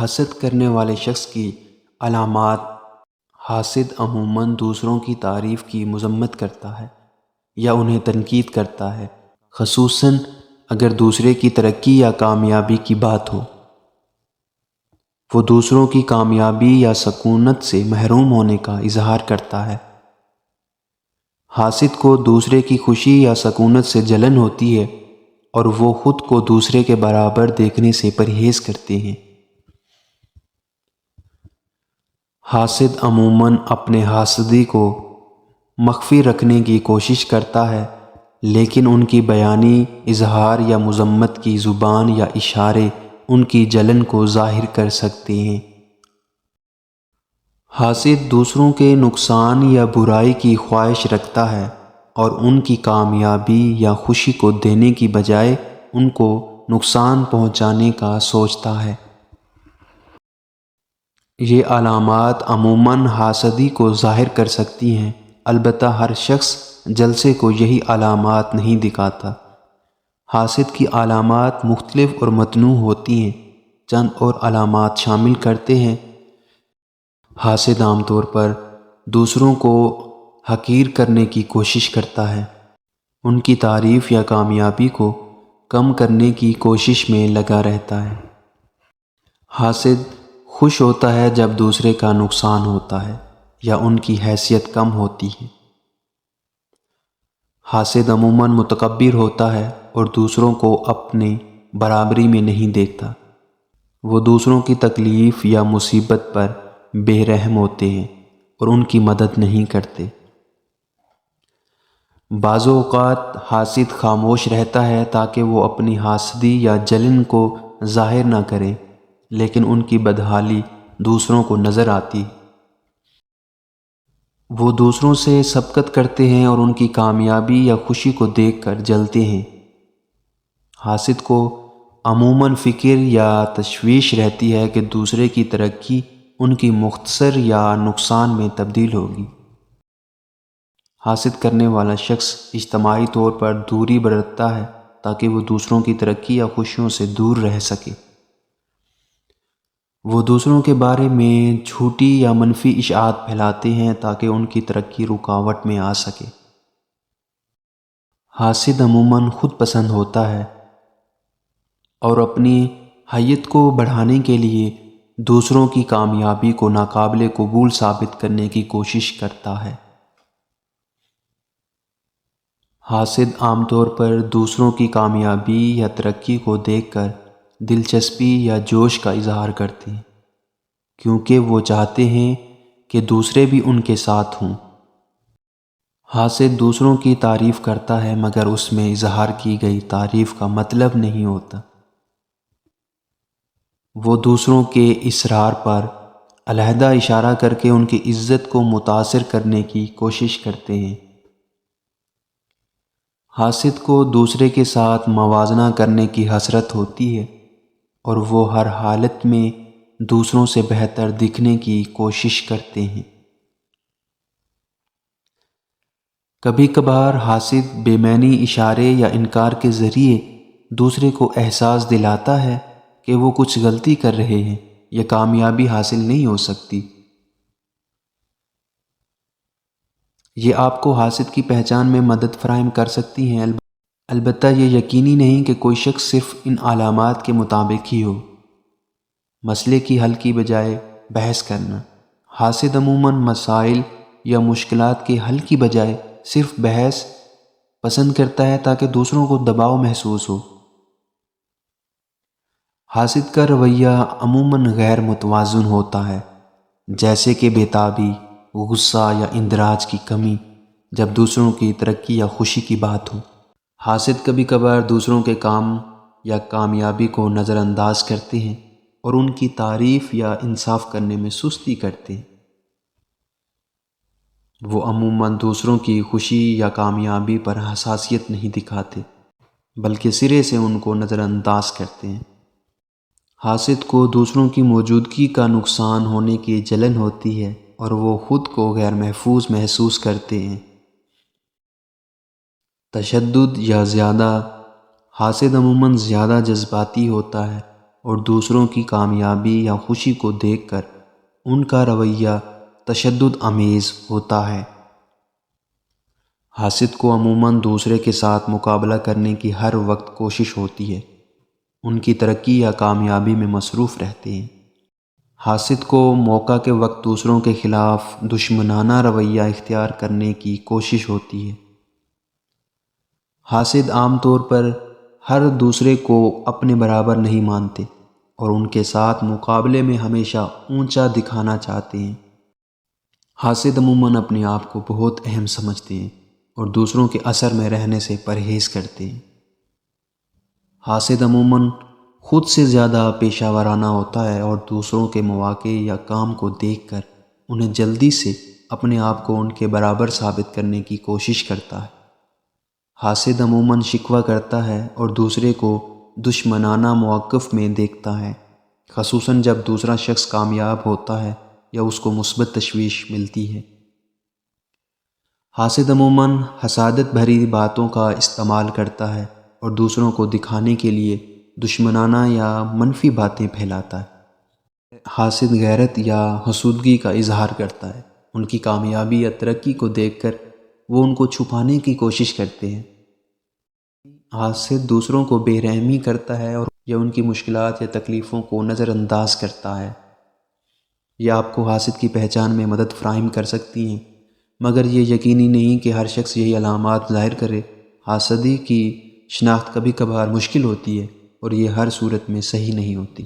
حسد کرنے والے شخص کی علامات۔ حاسد عموماً دوسروں کی تعریف کی مذمت کرتا ہے یا انہیں تنقید کرتا ہے، خصوصاً اگر دوسرے کی ترقی یا کامیابی کی بات ہو۔ وہ دوسروں کی کامیابی یا سکونت سے محروم ہونے کا اظہار کرتا ہے۔ حاسد کو دوسرے کی خوشی یا سکونت سے جلن ہوتی ہے اور وہ خود کو دوسرے کے برابر دیکھنے سے پرہیز کرتے ہیں۔ حاسد عموماً اپنے حاسدی کو مخفی رکھنے کی کوشش کرتا ہے، لیکن ان کی بیانی اظہار یا مذمت کی زبان یا اشارے ان کی جلن کو ظاہر کر سکتے ہیں۔ حاسد دوسروں کے نقصان یا برائی کی خواہش رکھتا ہے اور ان کی کامیابی یا خوشی کو دینے کی بجائے ان کو نقصان پہنچانے کا سوچتا ہے۔ یہ علامات عموماً حاسدی کو ظاہر کر سکتی ہیں، البتہ ہر شخص جلسے کو یہی علامات نہیں دکھاتا۔ حاسد کی علامات مختلف اور متنوع ہوتی ہیں۔ چند اور علامات شامل کرتے ہیں۔ حاسد عام طور پر دوسروں کو حقیر کرنے کی کوشش کرتا ہے، ان کی تعریف یا کامیابی کو کم کرنے کی کوشش میں لگا رہتا ہے۔ حاسد خوش ہوتا ہے جب دوسرے کا نقصان ہوتا ہے یا ان کی حیثیت کم ہوتی ہے۔ حاسد عموماً متکبر ہوتا ہے اور دوسروں کو اپنی برابری میں نہیں دیکھتا۔ وہ دوسروں کی تکلیف یا مصیبت پر بے رحم ہوتے ہیں اور ان کی مدد نہیں کرتے۔ بعض اوقات حاسد خاموش رہتا ہے تاکہ وہ اپنی حاسدی یا جلن کو ظاہر نہ کرے، لیکن ان کی بدحالی دوسروں کو نظر آتی۔ وہ دوسروں سے سبقت کرتے ہیں اور ان کی کامیابی یا خوشی کو دیکھ کر جلتے ہیں۔ حاسد کو عموماً فکر یا تشویش رہتی ہے کہ دوسرے کی ترقی ان کی مختصر یا نقصان میں تبدیل ہوگی۔ حاسد کرنے والا شخص اجتماعی طور پر دوری برتتا ہے تاکہ وہ دوسروں کی ترقی یا خوشیوں سے دور رہ سکے۔ وہ دوسروں کے بارے میں جھوٹی یا منفی اشاعت پھیلاتے ہیں تاکہ ان کی ترقی رکاوٹ میں آ سکے۔ حاسد عموماً خود پسند ہوتا ہے اور اپنی حیت کو بڑھانے کے لیے دوسروں کی کامیابی کو ناقابل قبول ثابت کرنے کی کوشش کرتا ہے۔ حاسد عام طور پر دوسروں کی کامیابی یا ترقی کو دیکھ کر دلچسپی یا جوش کا اظہار کرتے ہیں، کیونکہ وہ چاہتے ہیں کہ دوسرے بھی ان کے ساتھ ہوں۔ حاسد دوسروں کی تعریف کرتا ہے مگر اس میں اظہار کی گئی تعریف کا مطلب نہیں ہوتا۔ وہ دوسروں کے اصرار پر علیحدہ اشارہ کر کے ان کی عزت کو متاثر کرنے کی کوشش کرتے ہیں۔ حاسد کو دوسرے کے ساتھ موازنہ کرنے کی حسرت ہوتی ہے اور وہ ہر حالت میں دوسروں سے بہتر دکھنے کی کوشش کرتے ہیں۔ کبھی کبھار حاسد بے معنی اشارے یا انکار کے ذریعے دوسرے کو احساس دلاتا ہے کہ وہ کچھ غلطی کر رہے ہیں یا کامیابی حاصل نہیں ہو سکتی۔ یہ آپ کو حاسد کی پہچان میں مدد فراہم کر سکتی ہیں، البتہ یہ یقینی نہیں کہ کوئی شخص صرف ان علامات کے مطابق ہی ہو۔ مسئلے کی حل کی بجائے بحث کرنا۔ حاسد عموماً مسائل یا مشکلات کے حل کی بجائے صرف بحث پسند کرتا ہے تاکہ دوسروں کو دباؤ محسوس ہو۔ حاسد کا رویہ عموماً غیر متوازن ہوتا ہے، جیسے کہ بے تابی، غصہ یا اندراج کی کمی جب دوسروں کی ترقی یا خوشی کی بات ہو۔ حاسد کبھی کبھار دوسروں کے کام یا کامیابی کو نظر انداز کرتے ہیں اور ان کی تعریف یا انصاف کرنے میں سستی کرتے ہیں۔ وہ عموماً دوسروں کی خوشی یا کامیابی پر حساسیت نہیں دکھاتے، بلکہ سرے سے ان کو نظر انداز کرتے ہیں۔ حاسد کو دوسروں کی موجودگی کا نقصان ہونے کی جلن ہوتی ہے اور وہ خود کو غیر محفوظ محسوس کرتے ہیں۔ تشدد یا زیادہ۔ حاسد عموماً زیادہ جذباتی ہوتا ہے اور دوسروں کی کامیابی یا خوشی کو دیکھ کر ان کا رویہ تشدد آمیز ہوتا ہے۔ حاسد کو عموماً دوسرے کے ساتھ مقابلہ کرنے کی ہر وقت کوشش ہوتی ہے، ان کی ترقی یا کامیابی میں مصروف رہتے ہیں۔ حاسد کو موقع کے وقت دوسروں کے خلاف دشمنانہ رویہ اختیار کرنے کی کوشش ہوتی ہے۔ حاسد عام طور پر ہر دوسرے کو اپنے برابر نہیں مانتے اور ان کے ساتھ مقابلے میں ہمیشہ اونچا دکھانا چاہتے ہیں۔ حاسد عموماً اپنے آپ کو بہت اہم سمجھتے ہیں اور دوسروں کے اثر میں رہنے سے پرہیز کرتے ہیں۔ حاسد عموماً خود سے زیادہ پیشہ ورانہ ہوتا ہے اور دوسروں کے مواقع یا کام کو دیکھ کر انہیں جلدی سے اپنے آپ کو ان کے برابر ثابت کرنے کی کوشش کرتا ہے۔ حاسد عموماً شکوہ کرتا ہے اور دوسرے کو دشمنانہ موقف میں دیکھتا ہے، خصوصاً جب دوسرا شخص کامیاب ہوتا ہے یا اس کو مثبت تشویش ملتی ہے۔ حاسد عموماً حسادت بھری باتوں کا استعمال کرتا ہے اور دوسروں کو دکھانے کے لیے دشمنانہ یا منفی باتیں پھیلاتا ہے۔ حاسد غیرت یا حسودگی کا اظہار کرتا ہے، ان کی کامیابی یا ترقی کو دیکھ کر وہ ان کو چھپانے کی کوشش کرتے ہیں۔ حاسد دوسروں کو بے رحمی کرتا ہے اور یا ان کی مشکلات یا تکلیفوں کو نظر انداز کرتا ہے۔ یہ آپ کو حاسد کی پہچان میں مدد فراہم کر سکتی ہیں، مگر یہ یقینی نہیں کہ ہر شخص یہی علامات ظاہر کرے۔ حاسدی کی شناخت کبھی کبھار مشکل ہوتی ہے اور یہ ہر صورت میں صحیح نہیں ہوتی۔